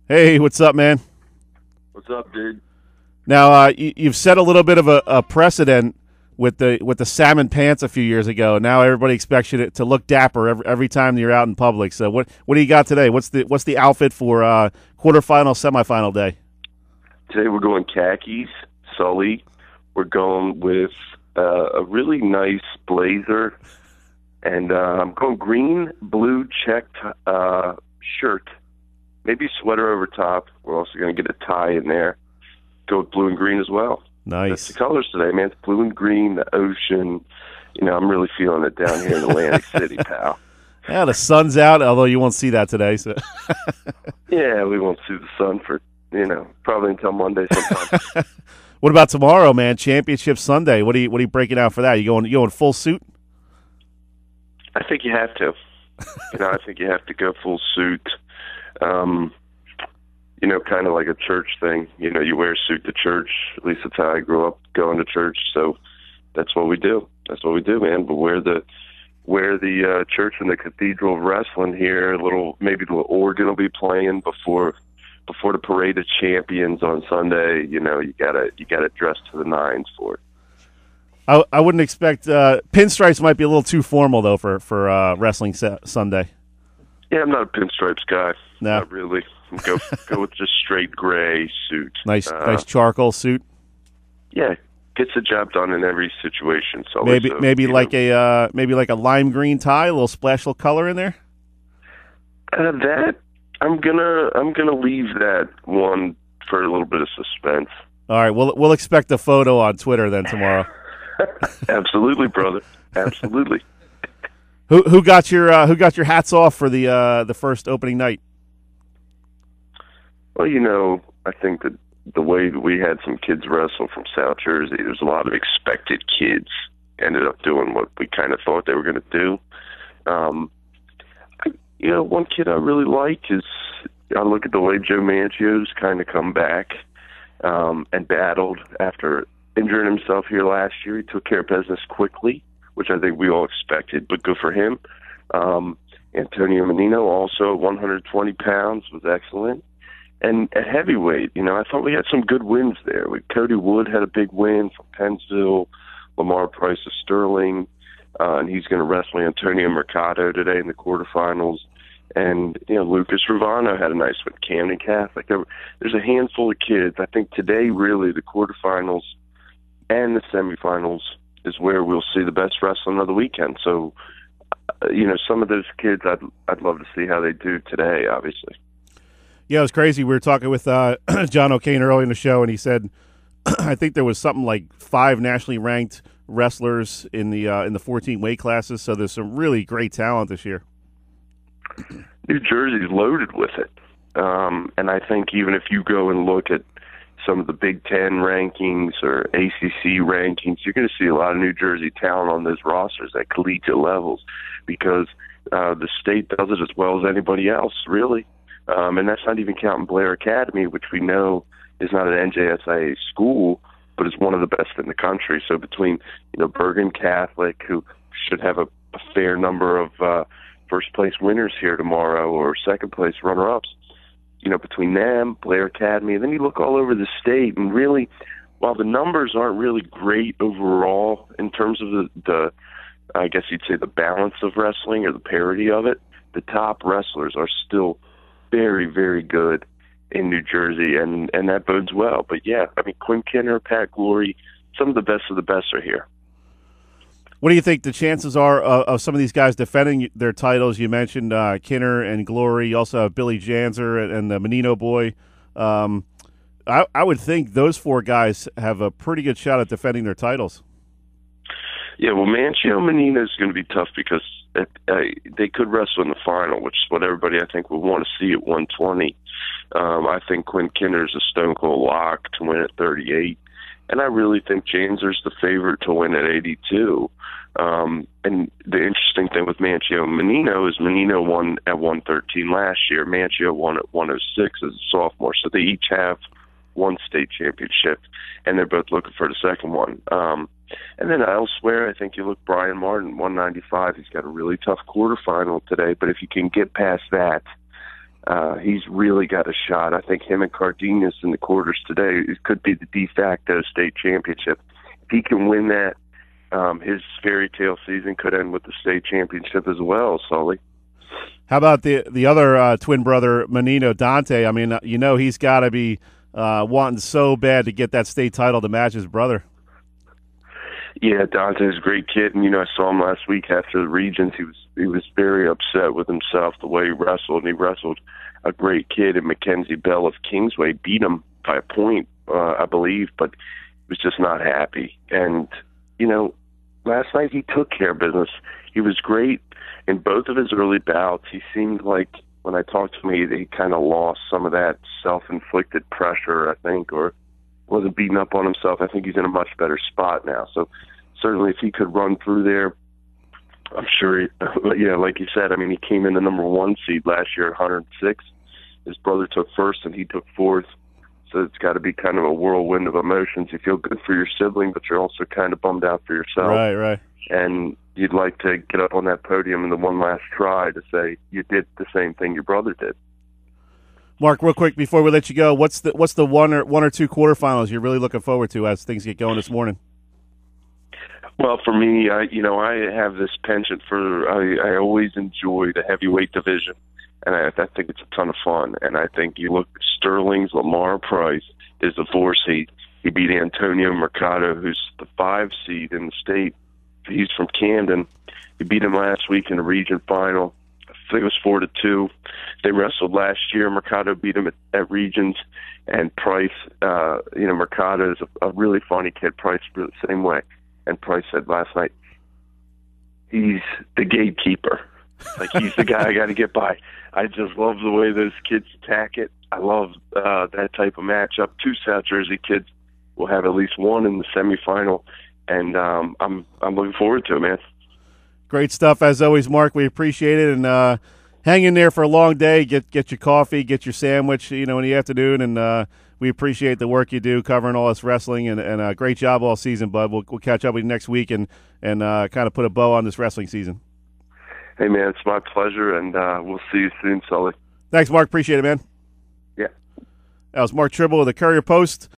Hey, what's up, man? What's up, dude? Now, you've set a little bit of a precedent with the salmon pants a few years ago. Now everybody expects you to look dapper every time you're out in public. So what do you got today? What's the outfit for quarterfinal, semifinal day? Today we're going khakis, Sully. We're going with a really nice blazer, and I'm going green, blue checked shirt, maybe sweater over top. We're also going to get a tie in there. Go with blue and green as well. Nice. That's the colors today, man. It's blue and green, the ocean. You know, I'm really feeling it down here in Atlantic City, pal. Yeah, the sun's out, although you won't see that today. So. Yeah, we won't see the sun for, probably until Monday sometime. What about tomorrow, man? Championship Sunday. What are you breaking out for that? You going full suit? I think you have to. I think you have to go full suit. Kind of like a church thing. You wear a suit to church. At least that's how I grew up going to church. So that's what we do. That's what we do, man. But wear the church and the Cathedral of Wrestling here. Maybe the organ will be playing before the Parade of Champions on Sunday. You gotta dress to the nines for it. I wouldn't expect pinstripes might be a little too formal though for wrestling Sunday. Yeah, I'm not a pinstripes guy. No. Not really. Go with just straight gray suit. Nice charcoal suit. Yeah, gets the job done in every situation. So maybe like a lime green tie, a little splash of color in there. That I'm gonna leave that one for a little bit of suspense. All right, we'll expect a photo on Twitter then tomorrow. Absolutely, brother. Absolutely. Who got your hats off for the first opening night? Well, I think that the way that we had some kids wrestle from South Jersey, there's a lot of expected kids ended up doing what we kind of thought they were going to do. One kid I really like is, I look at the way Joe Manchio's kind of come back and battled after injuring himself here last year. He took care of business quickly, which I think we all expected, but good for him. Antonio Menino, also at 120 pounds, was excellent. And at heavyweight, I thought we had some good wins there. Cody Wood had a big win from Pennsville, Lamar Price of Sterling, and he's going to wrestle Antonio Mercado today in the quarterfinals. And, Lucas Ravano had a nice one, Camden Catholic. There's a handful of kids. I think today, really, the quarterfinals and the semifinals is where we'll see the best wrestling of the weekend. So, some of those kids, I'd love to see how they do today, obviously. Yeah, it was crazy. We were talking with John O'Kane early in the show, and he said, I think there was something like 5 nationally ranked wrestlers in the 14 weight classes. So there's some really great talent this year. New Jersey's loaded with it, and I think even if you go and look at some of the Big Ten rankings or ACC rankings, you're going to see a lot of New Jersey talent on those rosters at collegiate levels because the state does it as well as anybody else, really. And that's not even counting Blair Academy, which we know is not an NJSIA school, but is one of the best in the country. So between, Bergen Catholic, who should have a fair number of first-place winners here tomorrow or second-place runner-ups, between them, Blair Academy, and then you look all over the state, and really, while the numbers aren't really great overall in terms of the I guess you'd say the balance of wrestling or the parity of it, the top wrestlers are still very, very good in New Jersey, and that bodes well. But yeah, Quinn Kinner, Pat Glory, some of the best are here. What do you think the chances are of some of these guys defending their titles? You mentioned Kinner and Glory. You also have Billy Janzer and the Menino boy. I would think those 4 guys have a pretty good shot at defending their titles. Yeah, well, Manchio Menino is going to be tough because they could wrestle in the final, which is what everybody, I think, would want to see at 120. I think Quinn Kinner is a stone cold lock to win at 38. And I really think Janzer's the favorite to win at 82. And the interesting thing with Manchio and Menino is Menino won at 113 last year. Manchio won at 106 as a sophomore. So they each have one state championship, and they're both looking for the second one. And then elsewhere, I think you look Brian Martin, 195. He's got a really tough quarterfinal today. But if you can get past that, He's really got a shot. I think him and Cardenas in the quarters today, it could be the de facto state championship. If he can win that, his fairy tale season could end with the state championship as well, Sully. How about the other twin brother, Menino, Dante? I mean, he's got to be wanting so bad to get that state title to match his brother. Yeah, Dante's a great kid, and I saw him last week after the regions. He was very upset with himself the way he wrestled, and he wrestled a great kid. And Mackenzie Bell of Kingsway beat him by a point, I believe, but he was just not happy. And last night he took care of business. He was great in both of his early bouts. He seemed like, when I talked to him, he kind of lost some of that self-inflicted pressure, I think, or wasn't beating up on himself. I think he's in a much better spot now. So certainly if he could run through there, I'm sure, like you said, I mean, he came in the number 1 seed last year at 106. His brother took first and he took fourth. So it's got to be kind of a whirlwind of emotions. You feel good for your sibling, but you're also kind of bummed out for yourself. Right. And you'd like to get up on that podium in the one last try to say you did the same thing your brother did. Mark, real quick before we let you go, what's the one or two quarterfinals you're really looking forward to as things get going this morning? Well, for me, I have this penchant for I always enjoy the heavyweight division, and I think it's a ton of fun. And I think you look at Sterling's Lamar Price is the 4 seed. He beat Antonio Mercado, who's the 5 seed in the state. He's from Camden. He beat him last week in the region final. I think it was 4-2. They wrestled last year. Mercado beat him at regions, and Price, Mercado is a really funny kid. Price, the same way. And Price said last night, he's the gatekeeper. Like, he's the guy I got to get by. I just love the way those kids attack it. I love that type of matchup. 2 South Jersey kids will have at least one in the semifinal, and I'm looking forward to it, man. Great stuff as always, Mark. We appreciate it, and hang in there for a long day. Get your coffee, get your sandwich, in the afternoon, and we appreciate the work you do covering all this wrestling, and great job all season, bud. We'll catch up with you next week and kind of put a bow on this wrestling season. Hey, man, it's my pleasure, and we'll see you soon, Sully. Thanks, Mark. Appreciate it, man. Yeah. That was Mark Trible of the Courier-Post.